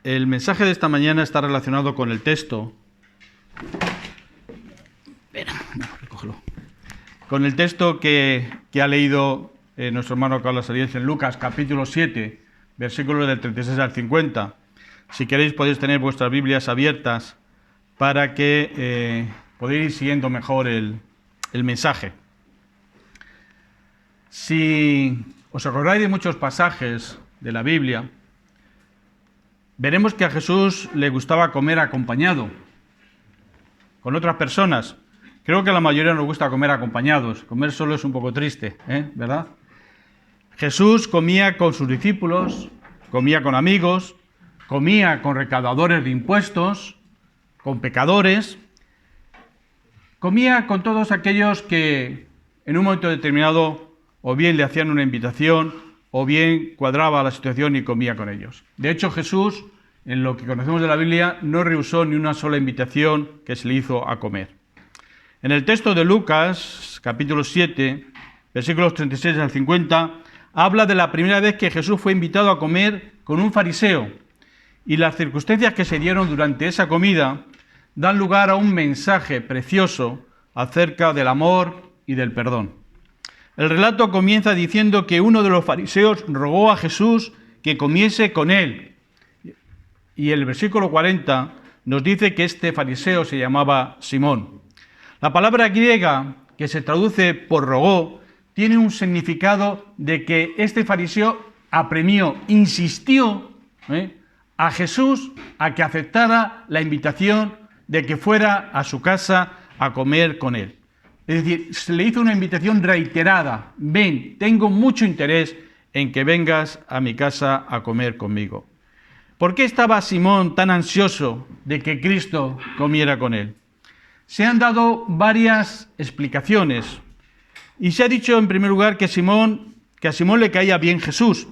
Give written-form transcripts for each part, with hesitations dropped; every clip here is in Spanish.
El mensaje de esta mañana está relacionado con el texto. Con el texto que ha leído nuestro hermano Carlos Arias en Lucas, capítulo 7, versículos del 36 al 50. Si queréis podéis tener vuestras Biblias abiertas para que podáis ir siguiendo mejor el mensaje. Si os acordáis de muchos pasajes de la Biblia, veremos que a Jesús le gustaba comer acompañado, con otras personas. Creo que a la mayoría nos gusta comer acompañados. Comer solo es un poco triste, ¿verdad? Jesús comía con sus discípulos, comía con amigos, comía con recaudadores de impuestos, con pecadores, comía con todos aquellos que en un momento determinado o bien le hacían una invitación o bien cuadraba la situación y comía con ellos. De hecho, Jesús, en lo que conocemos de la Biblia, no rehusó ni una sola invitación que se le hizo a comer. En el texto de Lucas, capítulo 7, versículos 36 al 50, habla de la primera vez que Jesús fue invitado a comer con un fariseo, y las circunstancias que se dieron durante esa comida dan lugar a un mensaje precioso acerca del amor y del perdón. El relato comienza diciendo que uno de los fariseos rogó a Jesús que comiese con él. Y el versículo 40 nos dice que este fariseo se llamaba Simón. La palabra griega que se traduce por rogó tiene un significado de que este fariseo apremió, insistió a Jesús a que aceptara la invitación de que fuera a su casa a comer con él. Es decir, se le hizo una invitación reiterada. Ven, tengo mucho interés en que vengas a mi casa a comer conmigo. ¿Por qué estaba Simón tan ansioso de que Cristo comiera con él? Se han dado varias explicaciones y se ha dicho en primer lugar que a Simón le caía bien Jesús.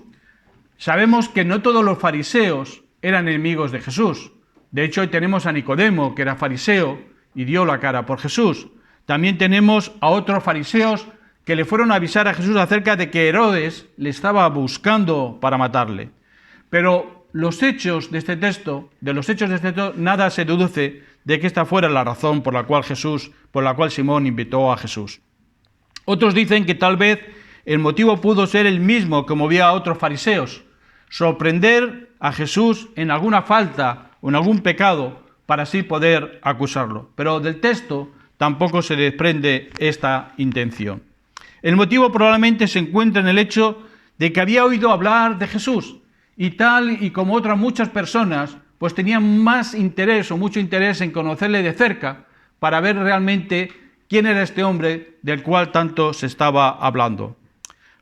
Sabemos que no todos los fariseos eran enemigos de Jesús. De hecho, hoy tenemos a Nicodemo, que era fariseo y dio la cara por Jesús. También tenemos a otros fariseos que le fueron a avisar a Jesús acerca de que Herodes le estaba buscando para matarle. Pero de los hechos de este texto, nada se deduce de que esta fuera la razón por la cual Simón invitó a Jesús. Otros dicen que tal vez el motivo pudo ser el mismo que movía a otros fariseos, sorprender a Jesús en alguna falta o en algún pecado para así poder acusarlo. Pero del texto tampoco se desprende esta intención. El motivo probablemente se encuentra en el hecho de que había oído hablar de Jesús y tal y como otras muchas personas, pues tenían más interés o mucho interés en conocerle de cerca para ver realmente quién era este hombre del cual tanto se estaba hablando.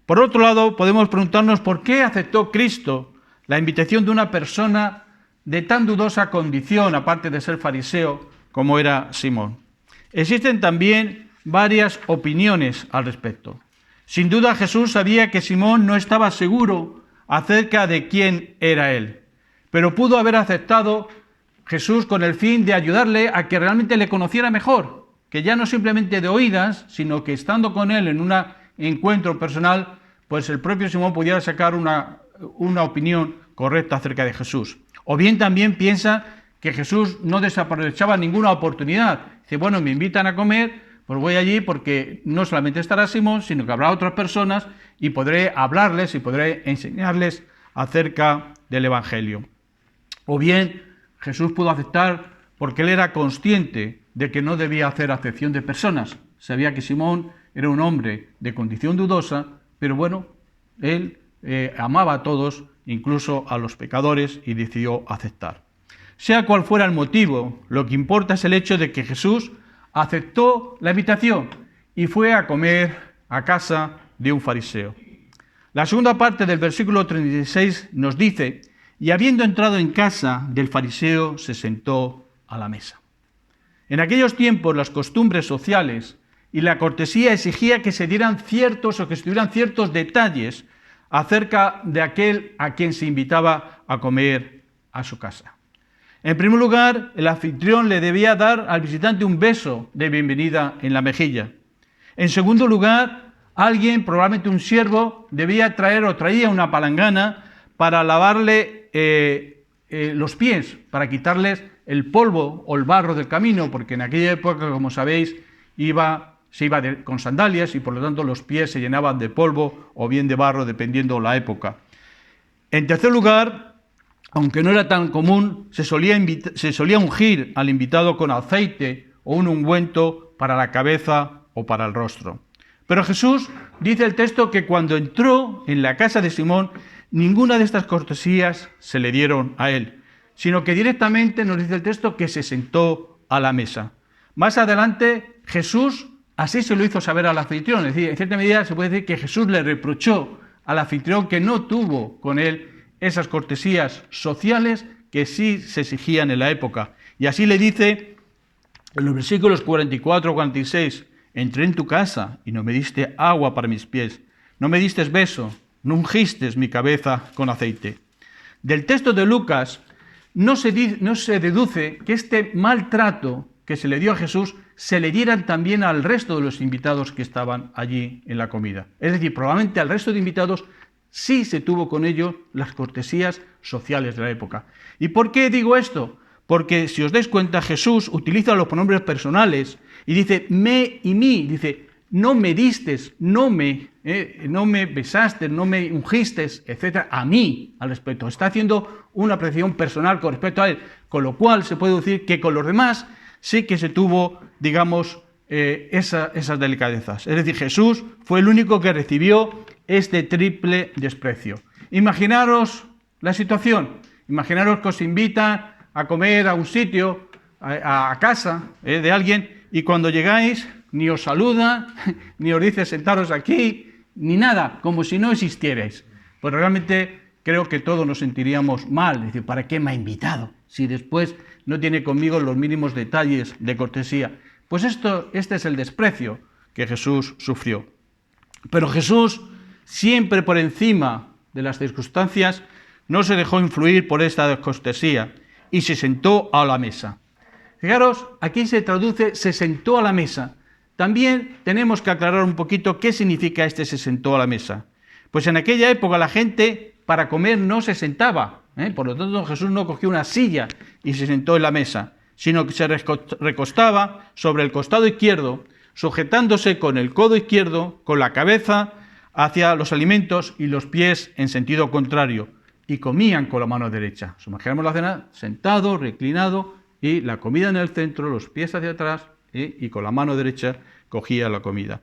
Por otro lado, podemos preguntarnos por qué aceptó Cristo la invitación de una persona de tan dudosa condición, aparte de ser fariseo, como era Simón. Existen también varias opiniones al respecto. Sin duda Jesús sabía que Simón no estaba seguro acerca de quién era él, pero pudo haber aceptado Jesús con el fin de ayudarle a que realmente le conociera mejor, que ya no simplemente de oídas, sino que estando con él en un encuentro personal, pues el propio Simón pudiera sacar una opinión correcta acerca de Jesús. O bien también piensa que Jesús no desaprovechaba ninguna oportunidad. Dice, bueno, me invitan a comer, pues voy allí porque no solamente estará Simón, sino que habrá otras personas y podré hablarles y podré enseñarles acerca del Evangelio. O bien Jesús pudo aceptar porque él era consciente de que no debía hacer acepción de personas. Sabía que Simón era un hombre de condición dudosa, pero bueno, él amaba a todos, incluso a los pecadores, y decidió aceptar. Sea cual fuera el motivo, lo que importa es el hecho de que Jesús aceptó la invitación y fue a comer a casa de un fariseo. La segunda parte del versículo 36 nos dice, y habiendo entrado en casa del fariseo, se sentó a la mesa. En aquellos tiempos las costumbres sociales y la cortesía exigía que se dieran ciertos detalles acerca de aquel a quien se invitaba a comer a su casa. En primer lugar, el anfitrión le debía dar al visitante un beso de bienvenida en la mejilla. En segundo lugar, alguien, probablemente un siervo, traía una palangana para lavarle los pies para quitarles el polvo o el barro del camino, porque en aquella época, como sabéis, se iba con sandalias y por lo tanto los pies se llenaban de polvo o bien de barro, dependiendo la época. En tercer lugar, aunque no era tan común, se solía ungir al invitado con aceite o un ungüento para la cabeza o para el rostro. Pero Jesús, dice el texto, que cuando entró en la casa de Simón, ninguna de estas cortesías se le dieron a él, sino que directamente nos dice el texto que se sentó a la mesa. Más adelante, Jesús así se lo hizo saber al anfitrión, es decir, en cierta medida se puede decir que Jesús le reprochó al anfitrión que no tuvo con él esas cortesías sociales que sí se exigían en la época. Y así le dice en los versículos 44 46, entré en tu casa y no me diste agua para mis pies, no me diste beso, no ungiste mi cabeza con aceite. Del texto de Lucas no se deduce que este maltrato que se le dio a Jesús se le dieran también al resto de los invitados que estaban allí en la comida. Es decir, probablemente al resto de invitados sí se tuvo con ellos las cortesías sociales de la época. ¿Y por qué digo esto? Porque si os dais cuenta, Jesús utiliza los pronombres personales y dice me y mí, dice no me distes, no me besaste, no me ungiste, etcétera, a mí al respecto. Está haciendo una apreciación personal con respecto a él, con lo cual se puede decir que con los demás sí que se tuvo, digamos, esas delicadezas. Es decir, Jesús fue el único que recibió este triple desprecio. Imaginaros la situación, imaginaros que os invitan a comer a un sitio, a casa de alguien, y cuando llegáis ni os saluda, ni os dice sentaros aquí, ni nada, como si no existierais. Pues realmente creo que todos nos sentiríamos mal, es decir, ¿para qué me ha invitado? Si después no tiene conmigo los mínimos detalles de cortesía. Pues este es el desprecio que Jesús sufrió. Pero Jesús, siempre por encima de las circunstancias, no se dejó influir por esta descortesía y se sentó a la mesa. Fijaros, aquí se traduce se sentó a la mesa. También tenemos que aclarar un poquito qué significa se sentó a la mesa. Pues en aquella época la gente para comer no se sentaba, por lo tanto Jesús no cogió una silla y se sentó en la mesa, sino que se recostaba sobre el costado izquierdo, sujetándose con el codo izquierdo, con la cabeza hacia los alimentos y los pies en sentido contrario, y comían con la mano derecha. Imaginamos la cena sentado, reclinado, y la comida en el centro, los pies hacia atrás, y con la mano derecha cogía la comida.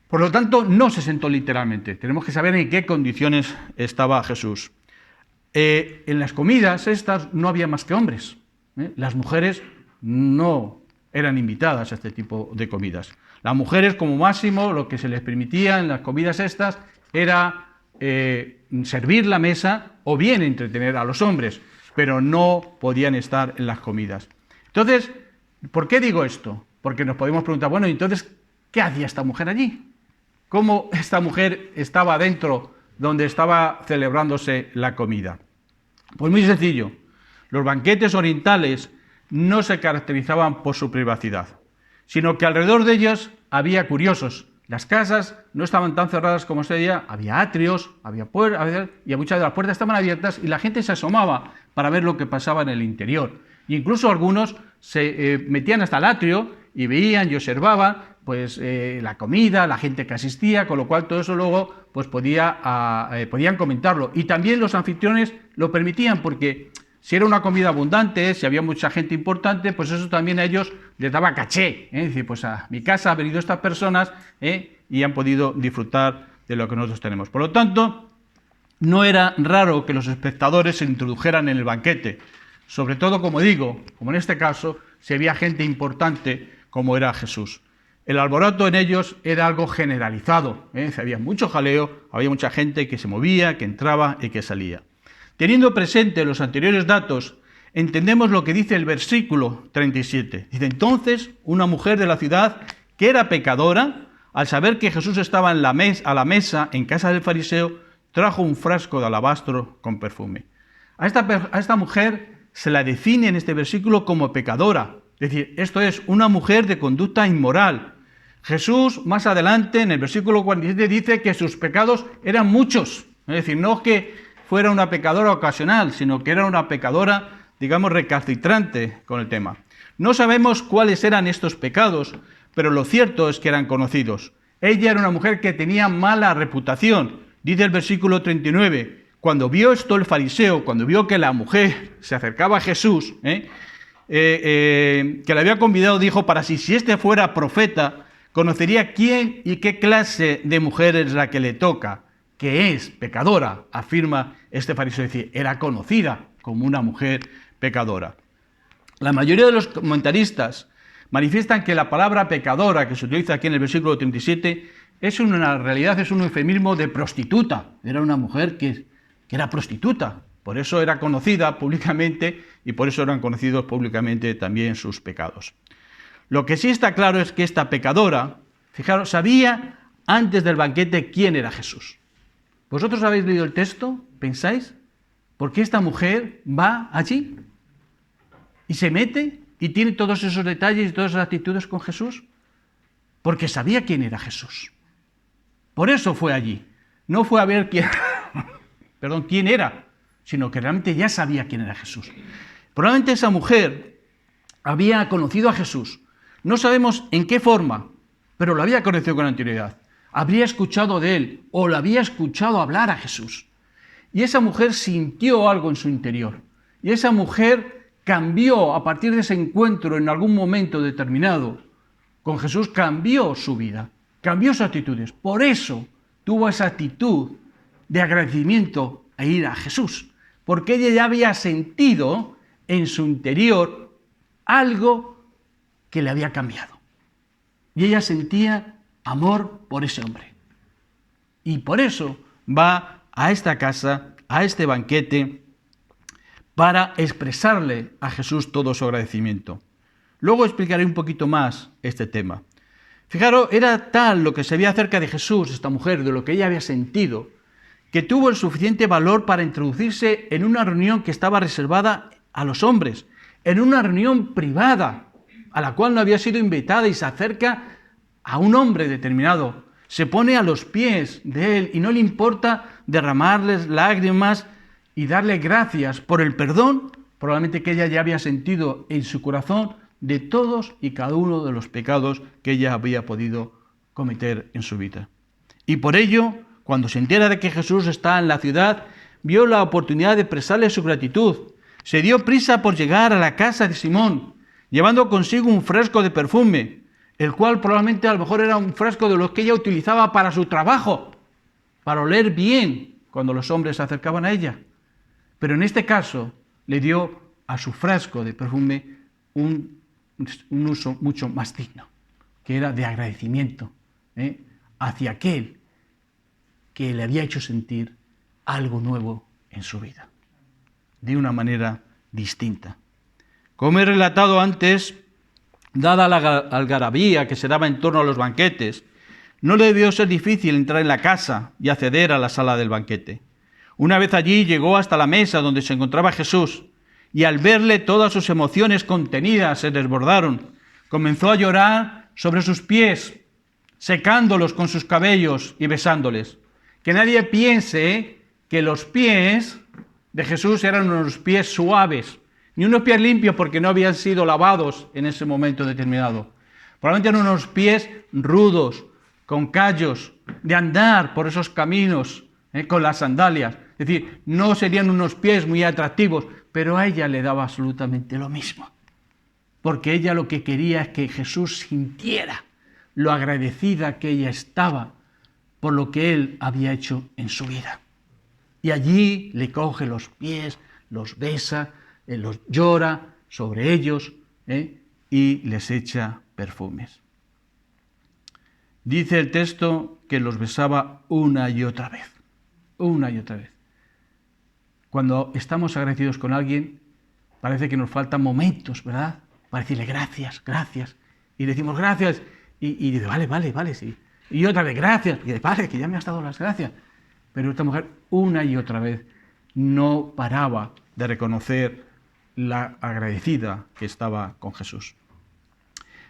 Por lo tanto, no se sentó literalmente. Tenemos que saber en qué condiciones estaba Jesús. En las comidas estas no había más que hombres. Las mujeres no eran invitadas a este tipo de comidas. Las mujeres, como máximo, lo que se les permitía en las comidas estas era servir la mesa o bien entretener a los hombres, pero no podían estar en las comidas. Entonces, ¿por qué digo esto? Porque nos podemos preguntar, bueno, entonces, ¿qué hacía esta mujer allí? ¿Cómo esta mujer estaba dentro donde estaba celebrándose la comida? Pues muy sencillo. Los banquetes orientales no se caracterizaban por su privacidad, sino que alrededor de ellos había curiosos. Las casas no estaban tan cerradas como se decía, había atrios, había puertas, y muchas de las puertas estaban abiertas y la gente se asomaba para ver lo que pasaba en el interior. E incluso algunos se metían hasta el atrio y veían y observaban pues, la comida, la gente que asistía, con lo cual todo eso luego pues, podían comentarlo. Y también los anfitriones lo permitían porque si era una comida abundante, si había mucha gente importante, pues eso también a ellos les daba caché. Es decir, pues a mi casa han venido estas personas y han podido disfrutar de lo que nosotros tenemos. Por lo tanto, no era raro que los espectadores se introdujeran en el banquete. Sobre todo, como digo, como en este caso, si había gente importante como era Jesús. El alboroto en ellos era algo generalizado. Había mucho jaleo, había mucha gente que se movía, que entraba y que salía. Teniendo presente los anteriores datos, entendemos lo que dice el versículo 37. Dice, entonces una mujer de la ciudad que era pecadora, al saber que Jesús estaba a la mesa en casa del fariseo, trajo un frasco de alabastro con perfume. A esta mujer se la define en este versículo como pecadora. Es decir, esto es una mujer de conducta inmoral. Jesús, más adelante, en el versículo 47, dice que sus pecados eran muchos. Es decir, no que fuera una pecadora ocasional, sino que era una pecadora, digamos, recalcitrante con el tema. No sabemos cuáles eran estos pecados, pero lo cierto es que eran conocidos. Ella era una mujer que tenía mala reputación. Dice el versículo 39, cuando vio esto el fariseo, cuando vio que la mujer se acercaba a Jesús, que le había convidado, dijo, para si este fuera profeta, conocería quién y qué clase de mujer es la que le toca, que es pecadora, afirma este fariseo. Es decir, era conocida como una mujer pecadora. La mayoría de los comentaristas manifiestan que la palabra pecadora que se utiliza aquí en el versículo 37 en realidad es un eufemismo de prostituta. Era una mujer que era prostituta, por eso era conocida públicamente y por eso eran conocidos públicamente también sus pecados. Lo que sí está claro es que esta pecadora, fijaros, sabía antes del banquete quién era Jesús. ¿Vosotros habéis leído el texto? ¿Pensáis? ¿Por qué esta mujer va allí y se mete y tiene todos esos detalles y todas esas actitudes con Jesús? Porque sabía quién era Jesús. Por eso fue allí. No fue a ver quién era, sino que realmente ya sabía quién era Jesús. Probablemente esa mujer había conocido a Jesús. No sabemos en qué forma, pero lo había conocido con anterioridad. Habría escuchado de él o lo había escuchado hablar a Jesús. Y esa mujer sintió algo en su interior. Y esa mujer cambió a partir de ese encuentro en algún momento determinado con Jesús, cambió su vida, cambió sus actitudes. Por eso tuvo esa actitud de agradecimiento a ir a Jesús, porque ella ya había sentido en su interior algo que le había cambiado. Y ella sentía amor por ese hombre. Y por eso va a esta casa, a este banquete, para expresarle a Jesús todo su agradecimiento. Luego explicaré un poquito más este tema. Fijaros, era tal lo que sabía acerca de Jesús, esta mujer, de lo que ella había sentido, que tuvo el suficiente valor para introducirse en una reunión que estaba reservada a los hombres, en una reunión privada, a la cual no había sido invitada, y se acerca a un hombre determinado, se pone a los pies de él y no le importa derramarles lágrimas y darle gracias por el perdón, probablemente que ella ya había sentido en su corazón, de todos y cada uno de los pecados que ella había podido cometer en su vida. Y por ello, cuando se entera de que Jesús está en la ciudad, vio la oportunidad de expresarle su gratitud. Se dio prisa por llegar a la casa de Simón, llevando consigo un frasco de perfume, el cual probablemente a lo mejor era un frasco de los que ella utilizaba para su trabajo, para oler bien cuando los hombres se acercaban a ella. Pero en este caso le dio a su frasco de perfume un uso mucho más digno, que era de agradecimiento hacia aquel que le había hecho sentir algo nuevo en su vida, de una manera distinta. Como he relatado antes, dada la algarabía que se daba en torno a los banquetes, no le debió ser difícil entrar en la casa y acceder a la sala del banquete. Una vez allí llegó hasta la mesa donde se encontraba Jesús, y al verle todas sus emociones contenidas se desbordaron. Comenzó a llorar sobre sus pies, secándolos con sus cabellos y besándoles. Que nadie piense que los pies de Jesús eran unos pies suaves, ni unos pies limpios porque no habían sido lavados en ese momento determinado. Probablemente eran unos pies rudos, con callos, de andar por esos caminos con las sandalias. Es decir, no serían unos pies muy atractivos, pero a ella le daba absolutamente lo mismo. Porque ella lo que quería es que Jesús sintiera lo agradecida que ella estaba por lo que él había hecho en su vida. Y allí le coge los pies, los besa, los llora sobre ellos y les echa perfumes. Dice el texto que los besaba una y otra vez. Una y otra vez. Cuando estamos agradecidos con alguien, parece que nos faltan momentos, ¿verdad? Para decirle gracias, gracias. Y decimos gracias. Y dice, vale, sí. Y otra vez, gracias. Y dice, vale, que ya me has dado las gracias. Pero esta mujer, una y otra vez, no paraba de reconocer la agradecida que estaba con Jesús.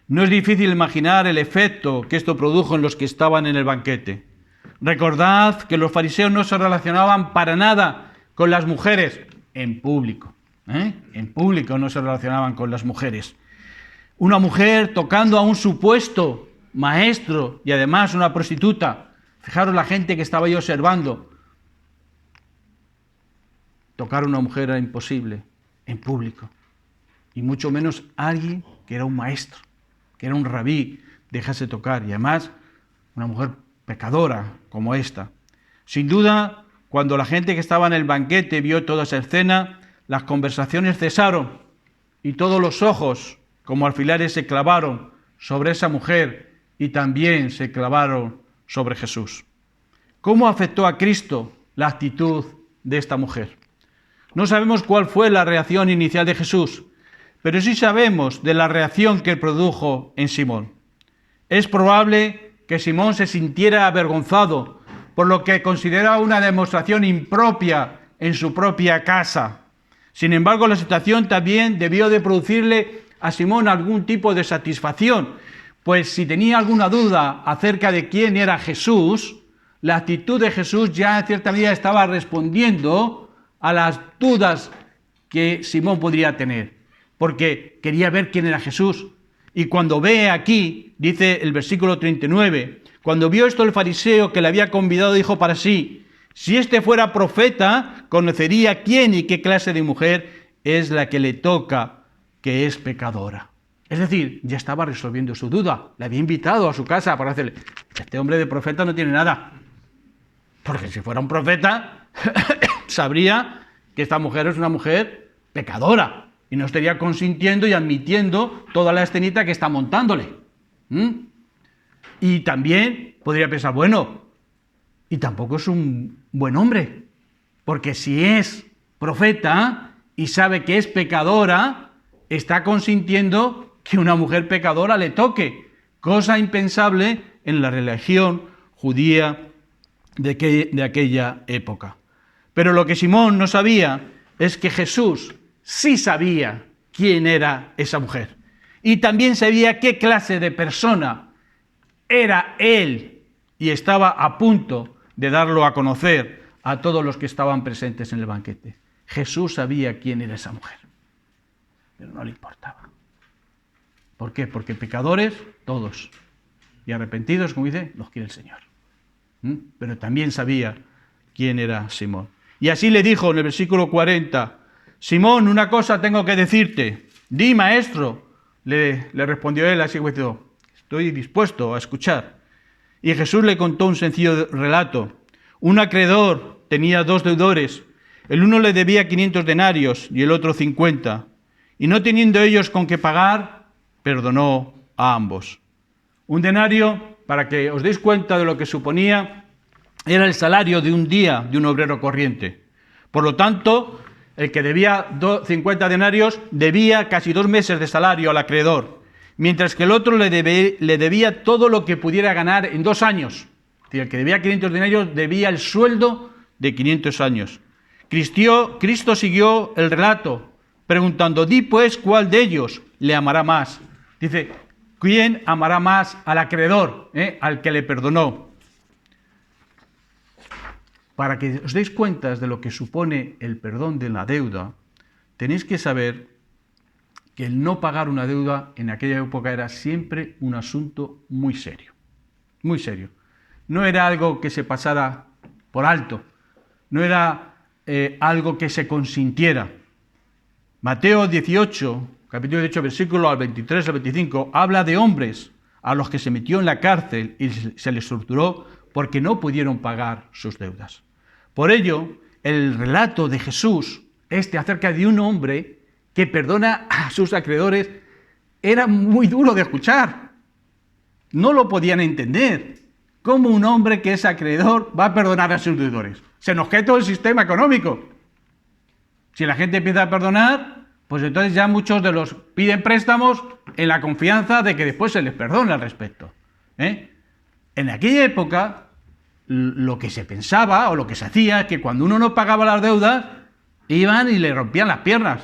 No es difícil imaginar el efecto que esto produjo en los que estaban en el banquete. Recordad que los fariseos no se relacionaban para nada con las mujeres en público. En público no se relacionaban con las mujeres. Una mujer tocando a un supuesto maestro y además una prostituta. Fijaros la gente que estaba ahí observando. Tocar a una mujer era imposible en público. Y mucho menos alguien que era un maestro, que era un rabí, dejase tocar. Y además, una mujer pecadora como esta. Sin duda, cuando la gente que estaba en el banquete vio toda esa escena, las conversaciones cesaron y todos los ojos, como alfileres, se clavaron sobre esa mujer y también se clavaron sobre Jesús. ¿Cómo afectó a Cristo la actitud de esta mujer? No sabemos cuál fue la reacción inicial de Jesús, pero sí sabemos de la reacción que produjo en Simón. Es probable que Simón se sintiera avergonzado por lo que consideraba una demostración impropia en su propia casa. Sin embargo, la situación también debió de producirle a Simón algún tipo de satisfacción, pues si tenía alguna duda acerca de quién era Jesús, la actitud de Jesús ya en cierta medida estaba respondiendo a las dudas que Simón podría tener, porque quería ver quién era Jesús. Y cuando ve aquí, dice el versículo 39, cuando vio esto el fariseo que le había convidado, dijo para sí, si este fuera profeta, conocería quién y qué clase de mujer es la que le toca, que es pecadora. Es decir, ya estaba resolviendo su duda. Le había invitado a su casa para decirle, este hombre de profeta no tiene nada. Porque si fuera un profeta, sabría que esta mujer es una mujer pecadora. Y no estaría consintiendo y admitiendo toda la escenita que está montándole. Y también podría pensar, bueno, y tampoco es un buen hombre, porque si es profeta y sabe que es pecadora, está consintiendo que una mujer pecadora le toque, cosa impensable en la religión judía de aquella época. Pero lo que Simón no sabía es que Jesús sí sabía quién era esa mujer y también sabía qué clase de persona era él y estaba a punto de darlo a conocer a todos los que estaban presentes en el banquete. Jesús sabía quién era esa mujer, pero no le importaba. ¿Por qué? Porque pecadores, todos, y arrepentidos, como dice, los quiere el Señor. Pero también sabía quién era Simón. Y así le dijo en el versículo 40, Simón, una cosa tengo que decirte. Di, maestro, le respondió él así, estoy dispuesto a escuchar. Y Jesús le contó un sencillo relato. Un acreedor tenía 2 deudores. El uno le debía 500 denarios y el otro 50. Y no teniendo ellos con qué pagar, perdonó a ambos. Un denario, para que os deis cuenta de lo que suponía, era el salario de un día de un obrero corriente. Por lo tanto, el que debía 50 denarios debía casi 2 meses de salario al acreedor, mientras que el otro le debía todo lo que pudiera ganar en 2 años. Es decir, el que debía 500 denarios debía el sueldo de 500 años. Cristo siguió el relato, preguntando, di pues cuál de ellos le amará más. Dice, ¿quién amará más al acreedor, al que le perdonó? Para que os deis cuenta de lo que supone el perdón de la deuda, tenéis que saber que el no pagar una deuda en aquella época era siempre un asunto muy serio. Muy serio. No era algo que se pasara por alto. No era algo que se consintiera. Mateo 18, capítulo 18, versículo al 23 al 25, habla de hombres a los que se metió en la cárcel y se les torturó porque no pudieron pagar sus deudas. Por ello, el relato de Jesús, acerca de un hombre que perdona a sus acreedores, era muy duro de escuchar. No lo podían entender. ¿Cómo un hombre que es acreedor va a perdonar a sus deudores? Se nos cae todo el sistema económico. Si la gente empieza a perdonar, pues entonces ya muchos de los piden préstamos en la confianza de que después se les perdone al respecto. En aquella época, lo que se pensaba o lo que se hacía es que cuando uno no pagaba las deudas, iban y le rompían las piernas,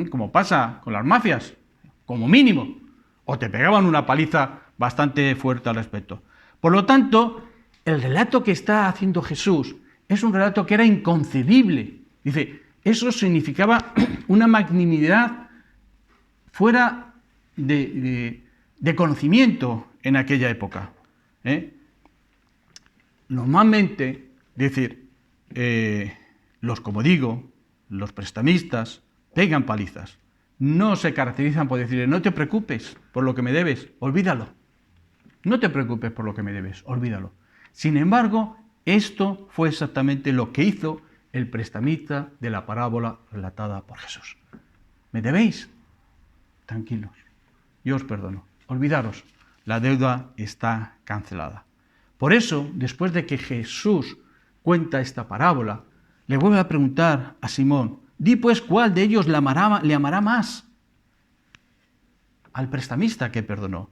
como pasa con las mafias, como mínimo, o te pegaban una paliza bastante fuerte al respecto. Por lo tanto, el relato que está haciendo Jesús es un relato que era inconcebible Dice, eso significaba una magnanimidad fuera de conocimiento en aquella época. Normalmente, como digo, los prestamistas pegan palizas. No se caracterizan por decirle, no te preocupes por lo que me debes, olvídalo. No te preocupes por lo que me debes, olvídalo. Sin embargo, esto fue exactamente lo que hizo el prestamista de la parábola relatada por Jesús. ¿Me debéis? Tranquilos, yo os perdono. Olvidaros, la deuda está cancelada. Por eso, después de que Jesús cuenta esta parábola, le vuelve a preguntar a Simón, di pues cuál de ellos le amará más. Al prestamista que perdonó.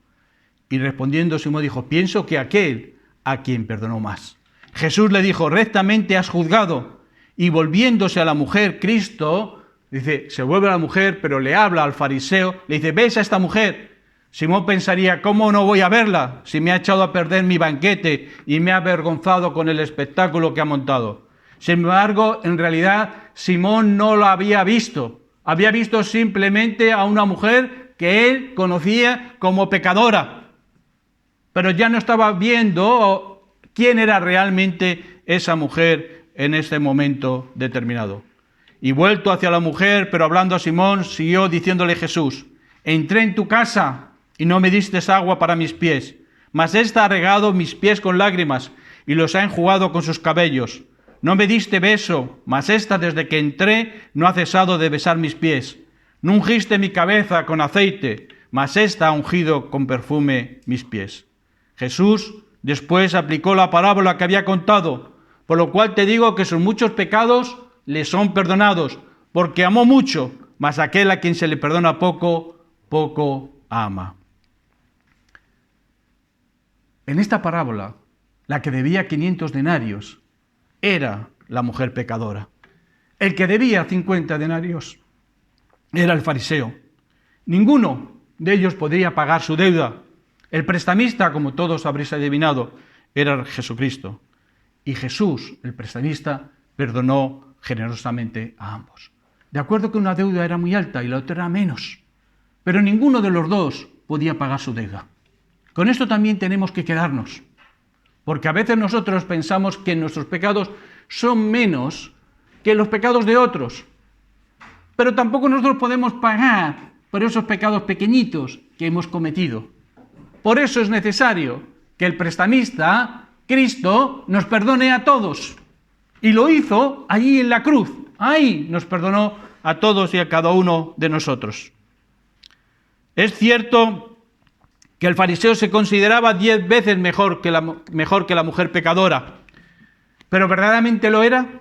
Y respondiendo Simón dijo, pienso que aquel a quien perdonó más. Jesús le dijo, rectamente has juzgado. Y volviéndose a la mujer, Cristo, dice, se vuelve a la mujer, pero le habla al fariseo, le dice, ¿ves a esta mujer? Simón pensaría, ¿cómo no voy a verla si me ha echado a perder mi banquete y me ha avergonzado con el espectáculo que ha montado? Sin embargo, en realidad, Simón no lo había visto. Había visto simplemente a una mujer que él conocía como pecadora. Pero ya no estaba viendo quién era realmente esa mujer en este momento determinado. Y vuelto hacia la mujer, pero hablando a Simón, siguió diciéndole Jesús, entré en tu casa y no me diste agua para mis pies, mas ésta ha regado mis pies con lágrimas y los ha enjugado con sus cabellos. No me diste beso, mas ésta desde que entré no ha cesado de besar mis pies. No ungiste mi cabeza con aceite, mas ésta ha ungido con perfume mis pies. Jesús después aplicó la parábola que había contado, por lo cual te digo que sus muchos pecados le son perdonados, porque amó mucho, mas aquel a quien se le perdona poco, poco ama. En esta parábola, la que debía 500 denarios era la mujer pecadora. El que debía 50 denarios era el fariseo. Ninguno de ellos podría pagar su deuda. El prestamista, como todos habréis adivinado, era Jesucristo. Y Jesús, el prestamista, perdonó generosamente a ambos. De acuerdo que una deuda era muy alta y la otra era menos, pero ninguno de los dos podía pagar su deuda. Con esto también tenemos que quedarnos, porque a veces nosotros pensamos que nuestros pecados son menos que los pecados de otros, pero tampoco nosotros podemos pagar por esos pecados pequeñitos que hemos cometido. Por eso es necesario que el prestamista, Cristo, nos perdone a todos. Y lo hizo allí en la cruz. Ahí nos perdonó a todos y a cada uno de nosotros. Es cierto que el fariseo se consideraba 10 veces mejor que la mujer pecadora. ¿Pero verdaderamente lo era?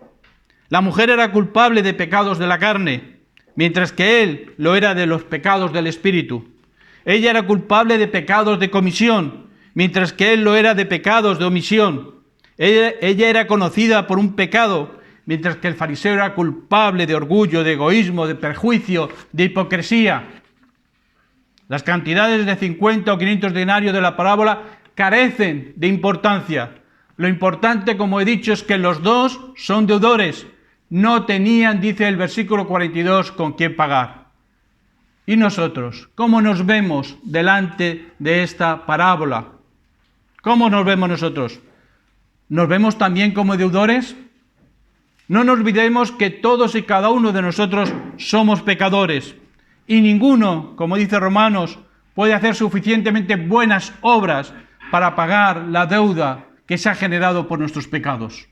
La mujer era culpable de pecados de la carne, mientras que él lo era de los pecados del espíritu. Ella era culpable de pecados de comisión, mientras que él lo era de pecados de omisión. Ella era conocida por un pecado, mientras que el fariseo era culpable de orgullo, de egoísmo, de perjuicio, de hipocresía. Las cantidades de 50 o 500 denarios de la parábola carecen de importancia. Lo importante, como he dicho, es que los dos son deudores. No tenían, dice el versículo 42, con quién pagar. ¿Y nosotros? ¿Cómo nos vemos delante de esta parábola? ¿Cómo nos vemos nosotros? ¿Nos vemos también como deudores? No nos olvidemos que todos y cada uno de nosotros somos pecadores. Y ninguno, como dice Romanos, puede hacer suficientemente buenas obras para pagar la deuda que se ha generado por nuestros pecados.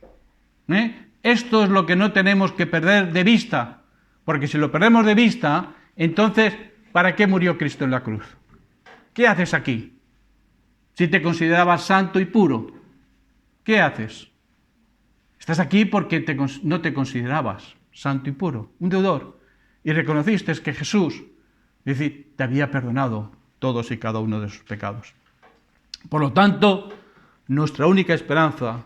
Esto es lo que no tenemos que perder de vista, porque si lo perdemos de vista, entonces, ¿para qué murió Cristo en la cruz? ¿Qué haces aquí? Si te considerabas santo y puro, ¿qué haces? Estás aquí porque no te considerabas santo y puro, un deudor, y reconociste que Jesús, es decir, te había perdonado todos y cada uno de sus pecados. Por lo tanto, nuestra única esperanza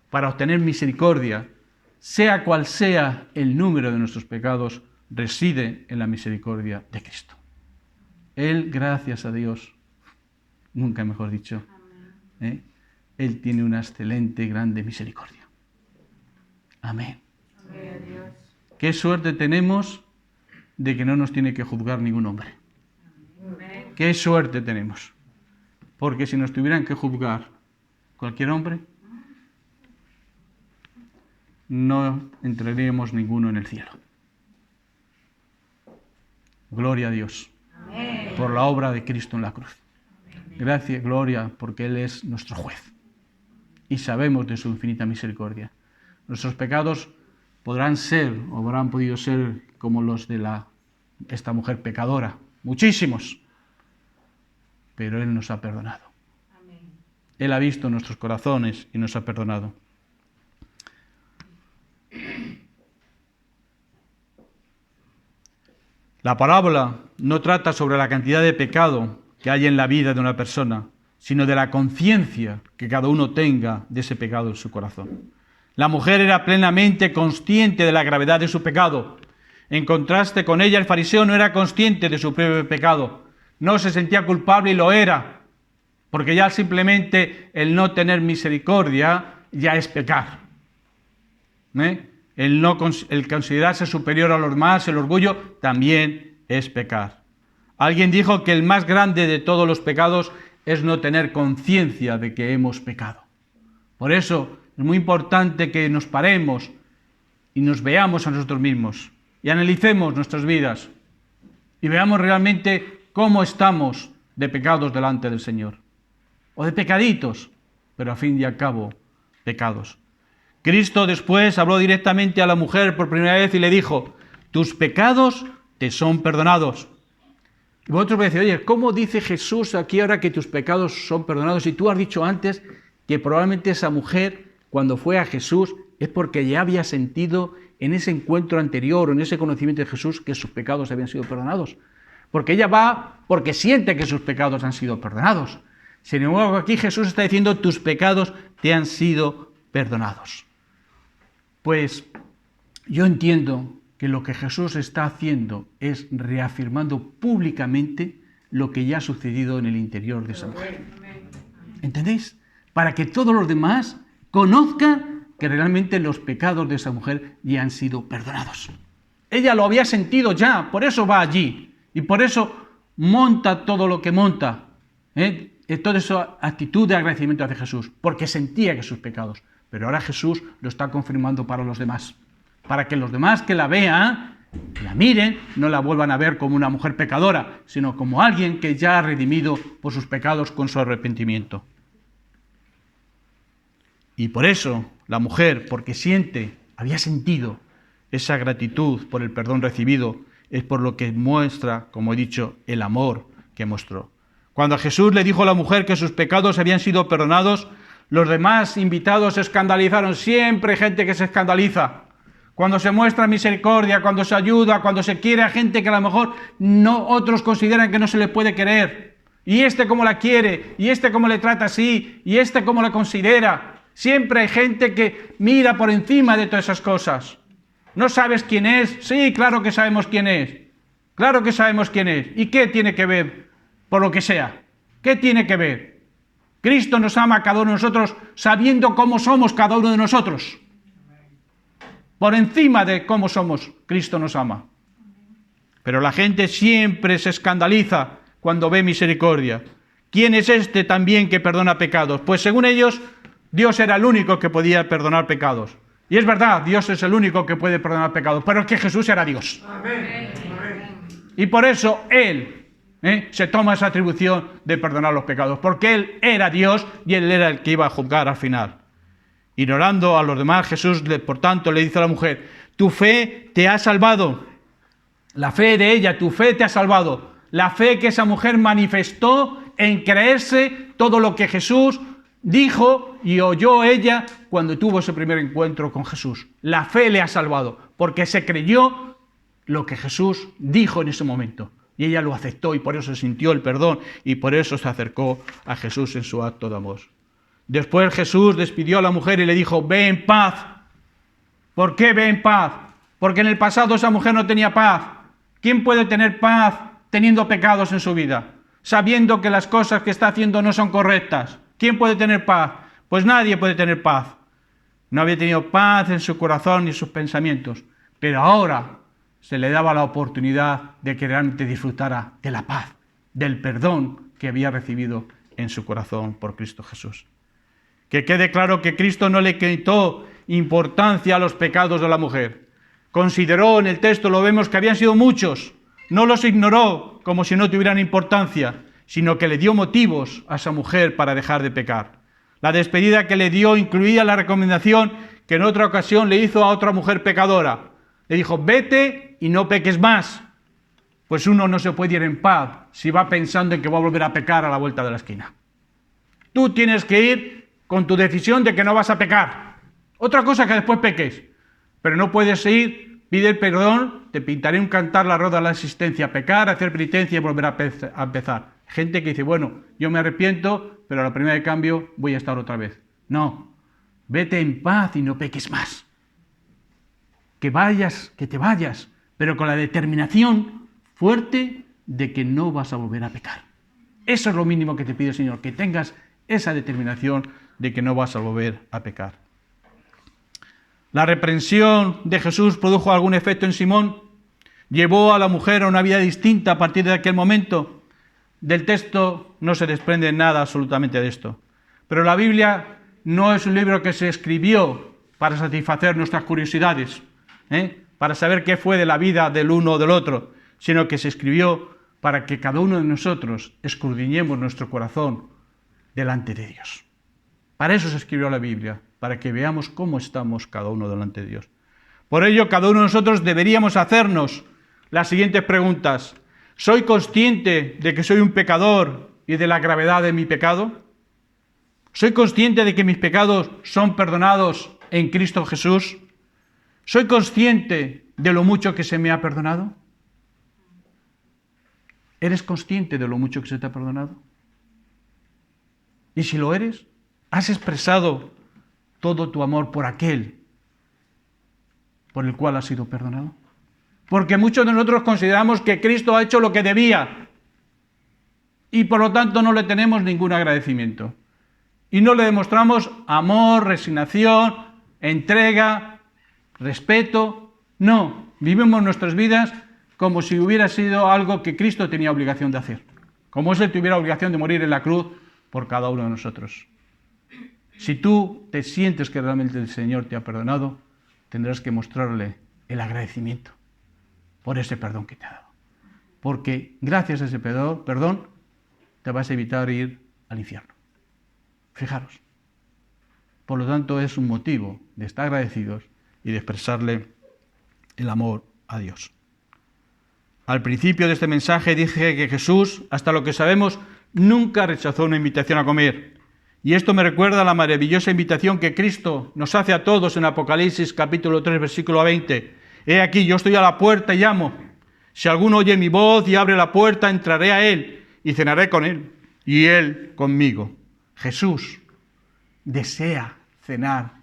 para obtener misericordia, sea cual sea el número de nuestros pecados, reside en la misericordia de Cristo. Él, gracias a Dios, nunca mejor dicho, Él tiene una excelente, grande misericordia. Amén. Amén. Qué suerte tenemos de que no nos tiene que juzgar ningún hombre. Qué suerte tenemos. Porque si nos tuvieran que juzgar cualquier hombre, no entraríamos ninguno en el cielo. Gloria a Dios por la obra de Cristo en la cruz. Gracias, gloria, porque Él es nuestro juez. Y sabemos de su infinita misericordia. Nuestros pecados podrán ser, o habrán podido ser, como los de esta mujer pecadora. Muchísimos. Pero Él nos ha perdonado. Él ha visto nuestros corazones y nos ha perdonado. La parábola no trata sobre la cantidad de pecado que hay en la vida de una persona, sino de la conciencia que cada uno tenga de ese pecado en su corazón. La mujer era plenamente consciente de la gravedad de su pecado. En contraste con ella, el fariseo no era consciente de su propio pecado. No se sentía culpable y lo era, porque ya simplemente el no tener misericordia ya es pecar. El considerarse superior a los demás, el orgullo, también es pecar. Alguien dijo que el más grande de todos los pecados es no tener conciencia de que hemos pecado. Por eso es muy importante que nos paremos y nos veamos a nosotros mismos y analicemos nuestras vidas y veamos realmente cómo estamos de pecados delante del Señor. O de pecaditos, pero a fin y al cabo, pecados. Cristo después habló directamente a la mujer por primera vez y le dijo: tus pecados te son perdonados. Y vosotros me decís: oye, ¿cómo dice Jesús aquí ahora que tus pecados son perdonados? Y tú has dicho antes que probablemente esa mujer, cuando fue a Jesús, es porque ya había sentido en ese encuentro anterior o en ese conocimiento de Jesús que sus pecados habían sido perdonados. Porque ella va porque siente que sus pecados han sido perdonados. Sin embargo, aquí Jesús está diciendo: tus pecados te han sido perdonados. Pues yo entiendo que lo que Jesús está haciendo es reafirmando públicamente lo que ya ha sucedido en el interior de esa mujer. ¿Entendéis? Para que todos los demás conozcan que realmente los pecados de esa mujer ya han sido perdonados. Ella lo había sentido ya, por eso va allí. Y por eso monta todo lo que monta. Toda esa actitud de agradecimiento hacia Jesús. Porque sentía que sus pecados. Pero ahora Jesús lo está confirmando para los demás. Para que los demás que la vean, la miren, no la vuelvan a ver como una mujer pecadora, sino como alguien que ya ha redimido por sus pecados con su arrepentimiento. Y por eso la mujer, porque había sentido esa gratitud por el perdón recibido, es por lo que muestra, como he dicho, el amor que mostró. Cuando Jesús le dijo a la mujer que sus pecados habían sido perdonados, los demás invitados se escandalizaron. Siempre hay gente que se escandaliza. Cuando se muestra misericordia, cuando se ayuda, cuando se quiere a gente que a lo mejor otros consideran que no se le puede querer. Y cómo la quiere, y cómo le trata así, y cómo la considera. Siempre hay gente que mira por encima de todas esas cosas. ¿No sabes quién es? Sí, claro que sabemos quién es. Claro que sabemos quién es. ¿Y qué tiene que ver por lo que sea? ¿Qué tiene que ver? Cristo nos ama a cada uno de nosotros sabiendo cómo somos cada uno de nosotros. Por encima de cómo somos, Cristo nos ama. Pero la gente siempre se escandaliza cuando ve misericordia. ¿Quién es este también que perdona pecados? Pues según ellos, Dios era el único que podía perdonar pecados. Y es verdad, Dios es el único que puede perdonar pecados, pero es que Jesús era Dios. Amén. Y por eso Él se toma esa atribución de perdonar los pecados, porque Él era Dios y Él era el que iba a juzgar al final. Ignorando a los demás, Jesús, por tanto, le dice a la mujer: tu fe te ha salvado. La fe de ella, tu fe te ha salvado. La fe que esa mujer manifestó en creerse todo lo que Jesús dijo y oyó ella cuando tuvo ese primer encuentro con Jesús. La fe le ha salvado, porque se creyó lo que Jesús dijo en ese momento. Y ella lo aceptó y por eso sintió el perdón y por eso se acercó a Jesús en su acto de amor. Después Jesús despidió a la mujer y le dijo: ve en paz. ¿Por qué ve en paz? Porque en el pasado esa mujer no tenía paz. ¿Quién puede tener paz teniendo pecados en su vida? Sabiendo que las cosas que está haciendo no son correctas. ¿Quién puede tener paz? Pues nadie puede tener paz. No había tenido paz en su corazón ni en sus pensamientos. pero ahora se le daba la oportunidad de que realmente disfrutara de la paz, del perdón que había recibido en su corazón por Cristo Jesús. Que quede claro que Cristo no le quitó importancia a los pecados de la mujer. Consideró, en el texto lo vemos, que habían sido muchos. No los ignoró como si no tuvieran importancia, sino que le dio motivos a esa mujer para dejar de pecar. La despedida que le dio incluía la recomendación que en otra ocasión le hizo a otra mujer pecadora. Le dijo, vete y no peques más. Pues uno no se puede ir en paz si va pensando en que va a volver a pecar a la vuelta de la esquina. Tú tienes que ir con tu decisión de que no vas a pecar. Otra cosa que después peques. Pero no puedes ir, pide perdón, te pintaré un cantar la rueda de la existencia, pecar, hacer penitencia y volver a empezar. Gente que dice, bueno, yo me arrepiento, pero a la primera de cambio voy a estar otra vez. No, vete en paz y no peques más. Que vayas, que te vayas, pero con la determinación fuerte de que no vas a volver a pecar. Eso es lo mínimo que te pide el Señor, que tengas esa determinación de que no vas a volver a pecar. ¿La reprensión de Jesús produjo algún efecto en Simón? ¿Llevó a la mujer a una vida distinta a partir de aquel momento? Del texto no se desprende nada absolutamente de esto. Pero la Biblia no es un libro que se escribió para satisfacer nuestras curiosidades, para saber qué fue de la vida del uno o del otro, sino que se escribió para que cada uno de nosotros escudriñemos nuestro corazón delante de Dios. Para eso se escribió la Biblia, para que veamos cómo estamos cada uno delante de Dios. Por ello, cada uno de nosotros deberíamos hacernos las siguientes preguntas. ¿Soy consciente de que soy un pecador y de la gravedad de mi pecado? ¿Soy consciente de que mis pecados son perdonados en Cristo Jesús? ¿Soy consciente de lo mucho que se me ha perdonado? ¿Eres consciente de lo mucho que se te ha perdonado? Y si lo eres, ¿has expresado todo tu amor por aquel por el cual has sido perdonado? Porque muchos de nosotros consideramos que Cristo ha hecho lo que debía y por lo tanto no le tenemos ningún agradecimiento. Y no le demostramos amor, resignación, entrega, respeto. No, vivimos nuestras vidas como si hubiera sido algo que Cristo tenía obligación de hacer. Como si Él tuviera obligación de morir en la cruz por cada uno de nosotros. Si tú te sientes que realmente el Señor te ha perdonado, tendrás que mostrarle el agradecimiento por ese perdón que te ha dado. Porque gracias a ese perdón te vas a evitar ir al infierno. Fijaros. Por lo tanto, es un motivo de estar agradecidos y de expresarle el amor a Dios. Al principio de este mensaje dije que Jesús, hasta lo que sabemos, nunca rechazó una invitación a comer. Y esto me recuerda a la maravillosa invitación que Cristo nos hace a todos en Apocalipsis capítulo 3, versículo 20. He aquí, yo estoy a la puerta y llamo. Si alguno oye mi voz y abre la puerta, entraré a él y cenaré con él y él conmigo. Jesús desea cenar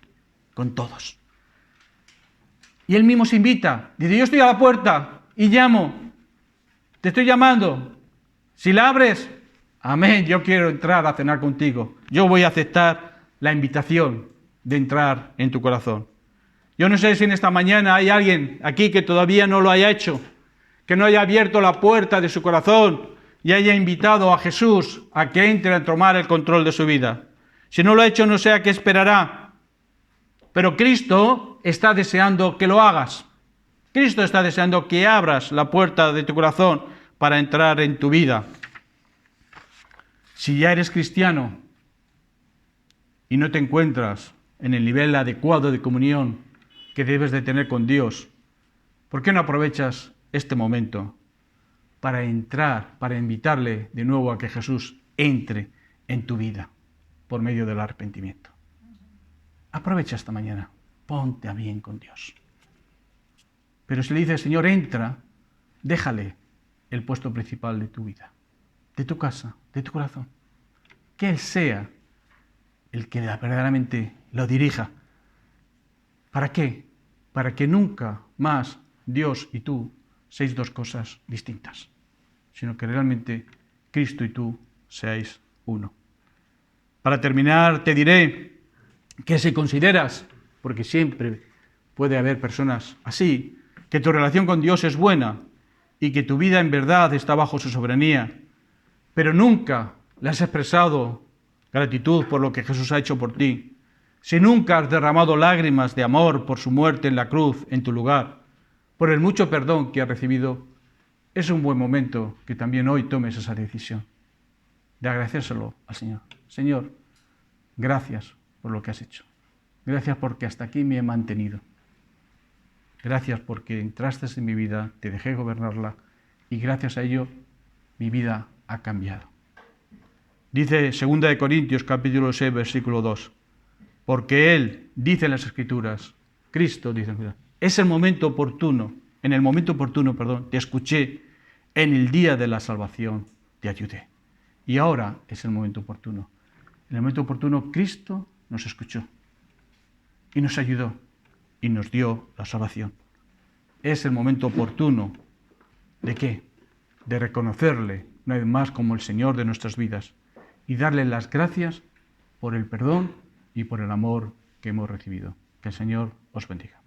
con todos. Y él mismo se invita. Dice, yo estoy a la puerta y llamo. Te estoy llamando. Si la abres, amén, yo quiero entrar a cenar contigo. Yo voy a aceptar la invitación de entrar en tu corazón. Yo no sé si en esta mañana hay alguien aquí que todavía no lo haya hecho, que no haya abierto la puerta de su corazón y haya invitado a Jesús a que entre a tomar el control de su vida. Si no lo ha hecho, no sé a qué esperará. Pero Cristo está deseando que lo hagas. Cristo está deseando que abras la puerta de tu corazón para entrar en tu vida. Si ya eres cristiano y no te encuentras en el nivel adecuado de comunión que debes de tener con Dios, ¿por qué no aprovechas este momento para entrar, para invitarle de nuevo a que Jesús entre en tu vida por medio del arrepentimiento? Aprovecha esta mañana, ponte a bien con Dios. Pero si le dices, Señor, entra, déjale el puesto principal de tu vida, de tu casa, de tu corazón. Que Él sea el que verdaderamente lo dirija. ¿Para qué? Para que nunca más Dios y tú seáis dos cosas distintas, sino que realmente Cristo y tú seáis uno. Para terminar, te diré que si consideras, porque siempre puede haber personas así, que tu relación con Dios es buena y que tu vida en verdad está bajo su soberanía, pero nunca le has expresado gratitud por lo que Jesús ha hecho por ti, si nunca has derramado lágrimas de amor por su muerte en la cruz en tu lugar, por el mucho perdón que has recibido, es un buen momento que también hoy tomes esa decisión de agradecérselo al Señor. Señor, gracias por lo que has hecho. Gracias porque hasta aquí me he mantenido. Gracias porque entraste en mi vida, te dejé gobernarla y gracias a ello mi vida ha cambiado. Dice 2 Corintios capítulo 6, versículo 2, porque Él, dice en las Escrituras, Cristo dice, es el momento oportuno, en el momento oportuno, te escuché, en el día de la salvación te ayudé. Y ahora es el momento oportuno. En el momento oportuno Cristo nos escuchó y nos ayudó y nos dio la salvación. Es el momento oportuno ¿de qué? De reconocerle una vez más como el Señor de nuestras vidas y darle las gracias por el perdón y por el amor que hemos recibido. Que el Señor os bendiga.